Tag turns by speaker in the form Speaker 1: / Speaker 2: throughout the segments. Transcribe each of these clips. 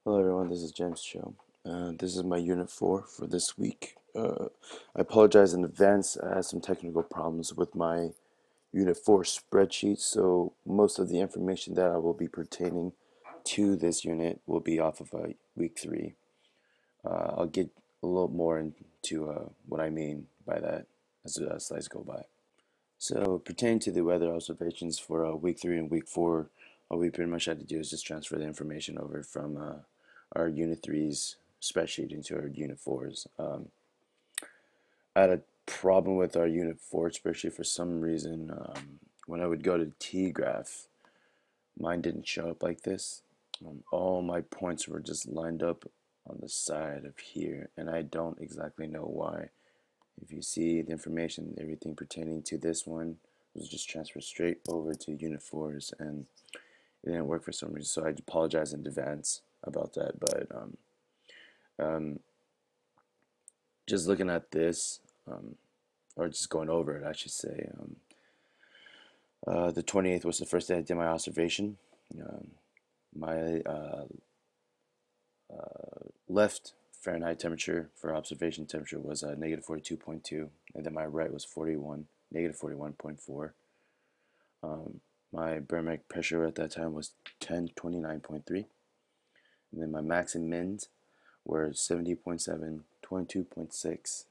Speaker 1: Hello everyone, this is James Cho. This is my unit 4 for this week. I apologize in advance. I had some technical problems with my unit 4 spreadsheet, so most of the information that I will be pertaining to this unit will be off of week 3. I'll get a little more into what I mean by that as the slides go by. So, pertaining to the weather observations for week 3 and week 4, all we pretty much had to do is just transfer the information over from our Unit 3's spreadsheet into our Unit 4's. I had a problem with our Unit 4 spreadsheet for some reason. When I would go to T-graph, mine didn't show up like this. All my points were just lined up on the side of here, and I don't exactly know why. If you see the information, everything pertaining to this one was just transferred straight over to Unit 4's, and it didn't work for some reason. So I apologize in advance about that. But um, just looking at this, or just going over it, I should say, the 28th was the first day I did my observation. Um, my left Fahrenheit temperature for observation temperature was negative 42.2, and then my right was 41, negative 41.4. My barometric pressure at that time was 1029.3, and then my max and mins were 70.7, 22.6,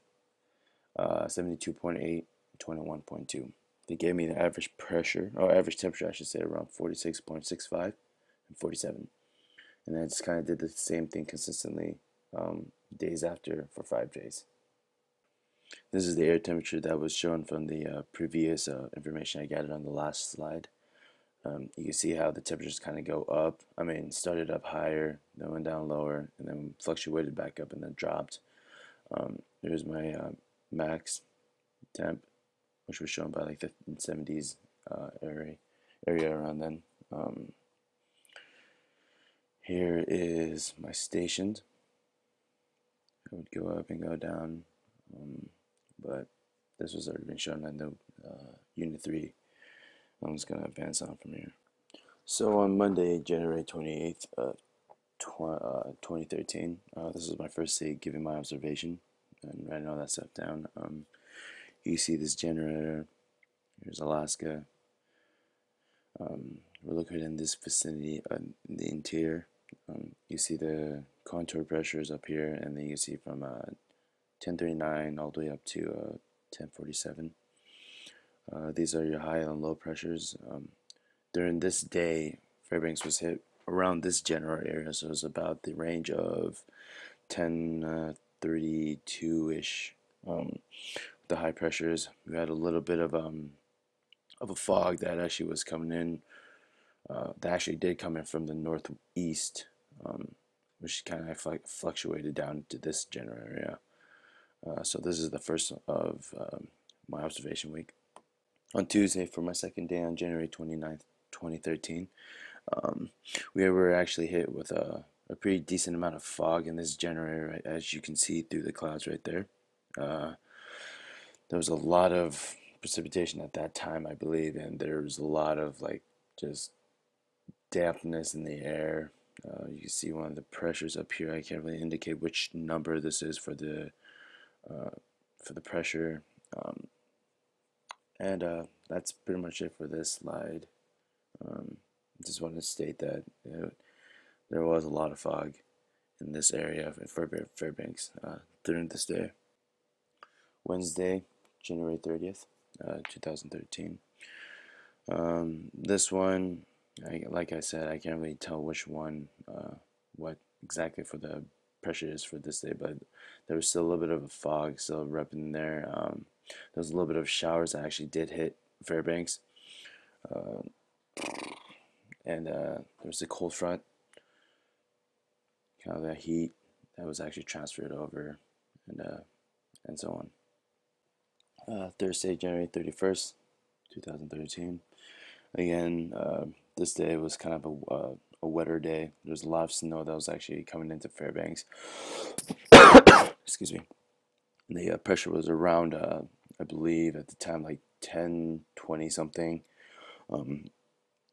Speaker 1: 72.8, 21.2. They gave me the average pressure, or average temperature, I should say, around 46.65 and 47. And then I just kind of did the same thing consistently days after for 5 days. This is the air temperature that was shown from the previous information I gathered on the last slide. You can see how the temperatures kind of go up. I mean, started up higher, then went down lower, and then fluctuated back up and then dropped. There's my max temp, which was shown by like the 70s area around then. Here is my stationed. I would go up and go down, but this was already been shown in the Unit 3. I'm just going to advance on from here. So on Monday, January 28th, 2013, this is my first day giving my observation and writing all that stuff down. You see this generator. Here's Alaska. We're located in this vicinity in the interior. You see the contour pressures up here, and then you see from 1039 all the way up to 1047. These are your high and low pressures. During this day, Fairbanks was hit around this general area, so it was about the range of 1032-ish. The high pressures, we had a little bit of a fog that actually was coming in. That actually did come in from the northeast, which kind of fluctuated down to this general area. So this is the first of my observation week. On Tuesday, for my second day on January 29th, 2013, we were actually hit with a pretty decent amount of fog in this general area, as you can see through the clouds right there. There was a lot of precipitation at that time, I believe, and there was a lot of like just dampness in the air. You can see one of the pressures up here. I can't really indicate which number this is for the pressure. And that's pretty much it for this slide. Just want to state that there was a lot of fog in this area of Fairbanks during this day. Wednesday, January 30th, 2013. This one, like I said, I can't really tell which one, what exactly for the pressure is for this day, but there was still a little bit of a fog still repping there. There was a little bit of showers that actually did hit Fairbanks, and there was a cold front, kind of that heat that was actually transferred over, and so on. Thursday, January 31st, 2013. Again, this day was kind of a wetter day. There was a lot of snow that was actually coming into Fairbanks. Excuse me. And the pressure was around, I believe, at the time, like 1020 something.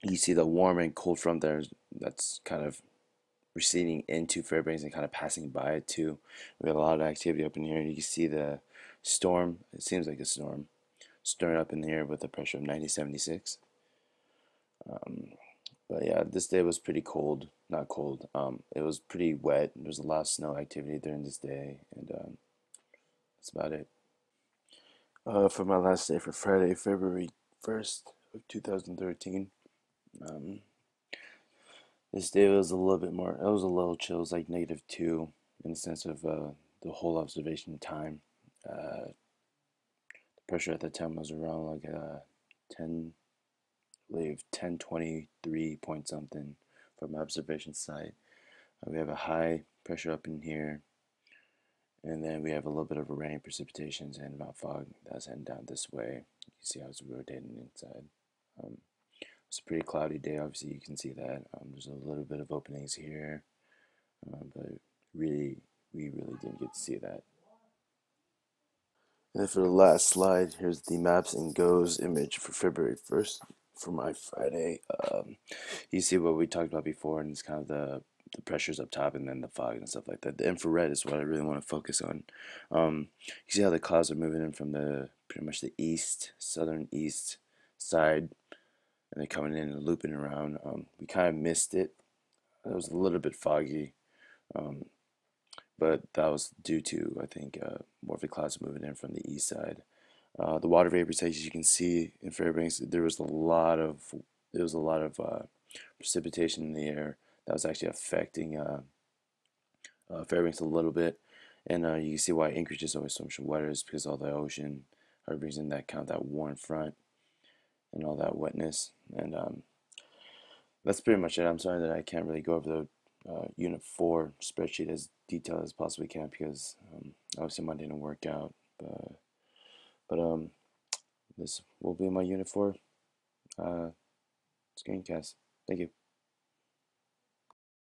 Speaker 1: You see the warm and cold front there. That's kind of receding into Fairbanks and kind of passing by it too. We got a lot of activity up in here. You can see the storm. It seems like a storm stirring up in the air with a pressure of 9076. Um, but yeah, this day was pretty cold. Not cold. It was pretty wet. There was a lot of snow activity during this day, and that's about it. For my last day for Friday, February 1st of 2013. Um, this day was a little bit more. It was a little chill. It was like -2 in the sense of the whole observation time. The pressure at the time was around like 10, I believe 1023 point something from my observation site. We have a high pressure up in here, and then we have a little bit of a rain, precipitations, and about fog that's heading down this way. You can see how it's rotating inside. Um, it's a pretty cloudy day. Obviously, you can see that. There's a little bit of openings here, but really, we really didn't get to see that. And then for the last slide, here's the maps and goes image for February 1st for my Friday. You see what we talked about before, and it's kind of the pressures up top and then the fog and stuff like that. The infrared is what I really want to focus on. You see how the clouds are moving in from the pretty much the southern east side, and they're coming in and looping around. We kind of missed it. It was a little bit foggy. Um, but that was due to, I think, more of the clouds moving in from the east side. The water vapors, as you can see in Fairbanks, there was a lot of precipitation in the air that was actually affecting Fairbanks a little bit, and you can see why Anchorage is always so much wetter is because all the ocean brings in that kind of that warm front and all that wetness, and that's pretty much it. I'm sorry that I can't really go over the Unit 4 spreadsheet as detailed as possibly can because obviously mine didn't work out. But this will be my Unit 4 screencast. Thank you.